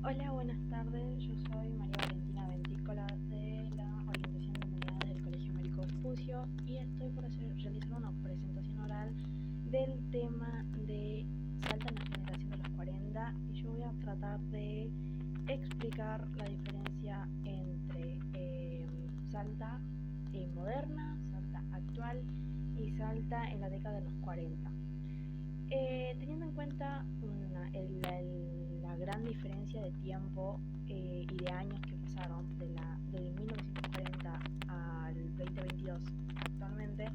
Hola, buenas tardes. Yo soy María Valentina Ventícola de la Orientación de Humanidades del Colegio Américo Vespucio y estoy por realizar una presentación oral del tema de Salta en la generación de los 40 y yo voy a tratar de explicar la diferencia entre Salta moderna, Salta actual y Salta en la década de los 40. Teniendo en cuenta la gran diferencia de tiempo y de años que pasaron del 1940 al 2022 actualmente,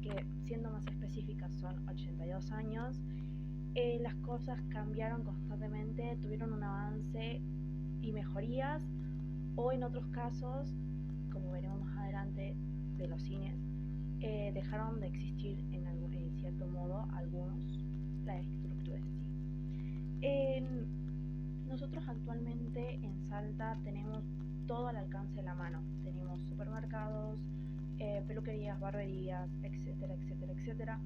que siendo más específicas son 82 años, las cosas cambiaron constantemente, tuvieron un avance y mejorías, o en otros casos, como veremos más adelante de los cines, dejaron de existir en cierto modo algunos, la estructura en sí. Nosotros actualmente en Salta tenemos todo al alcance de la mano. Tenemos supermercados, peluquerías, barberías, etcétera, etcétera, etcétera.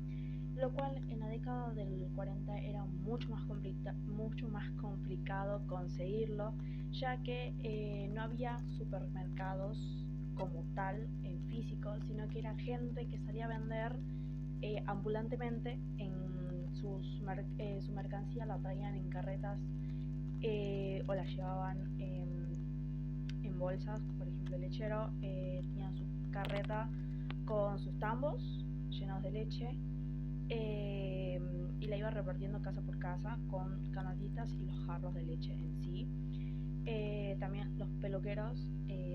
Lo cual en la década del 40 era mucho más complicado conseguirlo, ya que no había supermercados como tal en físico, sino que era gente que salía a vender ambulantemente su mercancía, la traían en carretas o la llevaban en bolsas. Por ejemplo, el lechero tenía su carreta con sus tambos llenos de leche y la iba repartiendo casa por casa con canastillas y los jarros de leche en sí. También los peluqueros,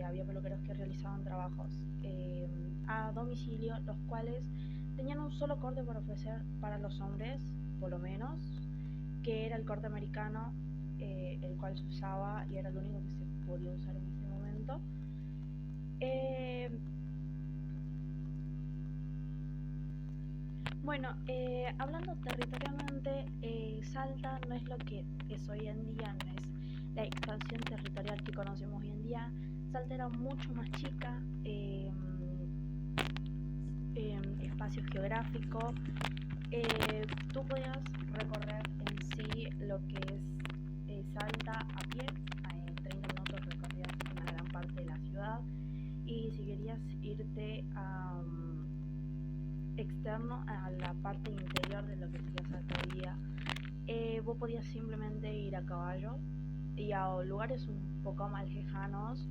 había peluqueros que realizaban trabajos a domicilio, los cuales tenían un solo corte para ofrecer para los hombres, por lo menos, que era el corte americano, el cual se usaba y era el único que se podía usar en ese momento. Hablando territorialmente, Salta no es lo que es hoy en día, no es la expansión territorial que conocemos hoy en día. Salta era mucho más chica, espacio geográfico. Tú podías recorrer en sí lo que es Salta a pie, en 30 minutos recorrías una gran parte de la ciudad, y si querías irte externo a la parte interior de lo que sería Salta hoy día, vos podías simplemente ir a caballo, y a lugares un poco más lejanos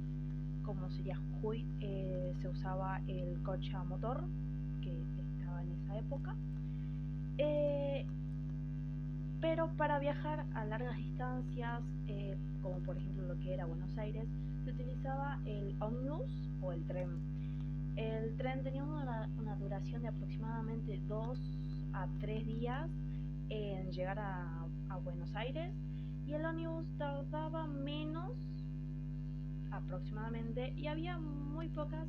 como sería Jujuy, se usaba el coche a motor que estaba en esa época, pero para viajar a largas distancias, como por ejemplo lo que era Buenos Aires, se utilizaba el ómnibus o el tren. El tren tenía una duración de aproximadamente 2 a 3 días en llegar a Buenos Aires, y el ómnibus tardaba menos aproximadamente, y había muy pocas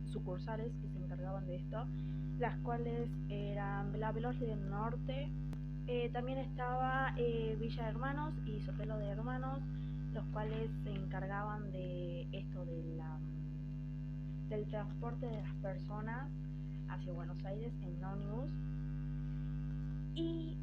sucursales que se encargaban de esto, las cuales eran la Veloz del Norte, también estaba Villa de Hermanos y Sotelo de Hermanos, los cuales se encargaban de esto del transporte de las personas hacia Buenos Aires en ómnibus. Y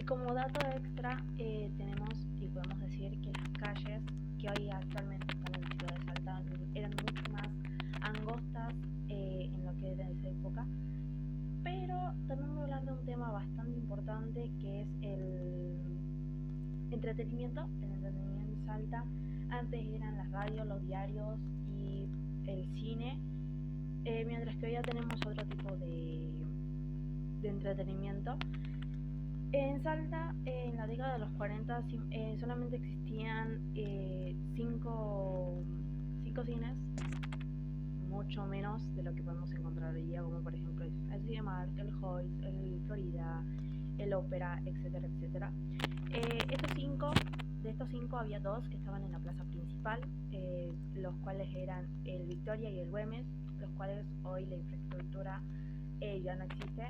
como dato extra, tenemos y podemos decir que las calles que hoy actualmente están en la ciudad de Salta eran mucho más angostas en lo que era de esa época. Pero también voy a hablar de un tema bastante importante, que es el entretenimiento. El entretenimiento en Salta antes eran las radios, los diarios y el cine, mientras que hoy ya tenemos otro tipo de entretenimiento. En Salta, en la década de los 40, solamente existían 5 cines, mucho menos de lo que podemos encontrar hoy día, como por ejemplo el Cinemark, el Halls, el Florida, el Ópera, etcétera, etcétera. De estos 5 había 2 que estaban en la plaza principal, los cuales eran el Victoria y el Güemes, los cuales hoy la infraestructura ya no existe.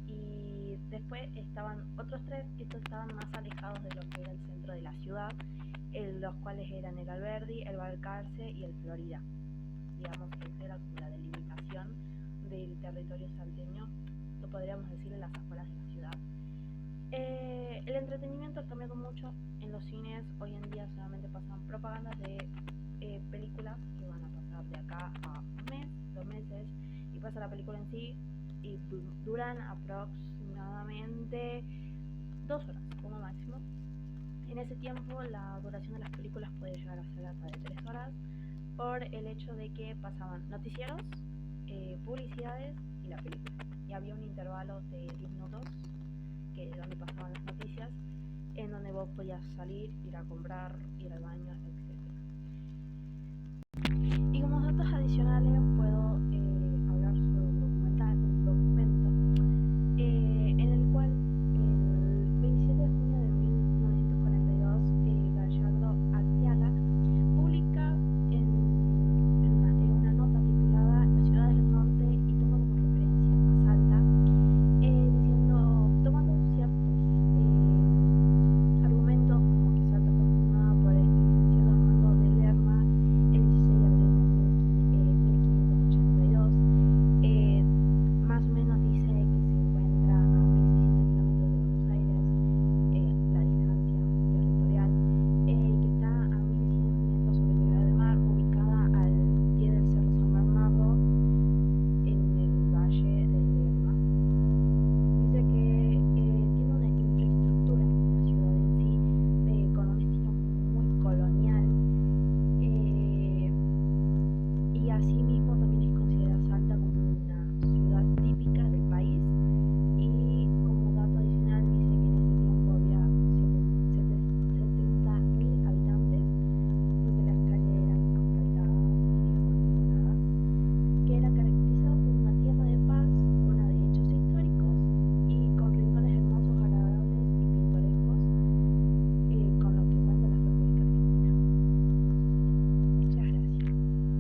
Y después estaban otros 3 que estaban más alejados de lo que era el centro de la ciudad, los cuales eran el Alberdi, el Balcarce y el Florida. Digamos que esa era como la delimitación del territorio salteño, lo podríamos decir, en las afueras de la ciudad. entretenimiento ha cambiado mucho. En los cines hoy en día solamente pasan propagandas de películas que van a pasar de acá a un mes, 2 meses, y pasa la película en sí y duran aproximadamente 2 horas como máximo. En ese tiempo la duración de las películas puede llegar a ser hasta de 3 horas por el hecho de que pasaban noticieros, publicidades y la película. Y había un intervalo de 10 minutos donde pasaban las noticias, en donde vos podías salir, ir a comprar, ir al baño,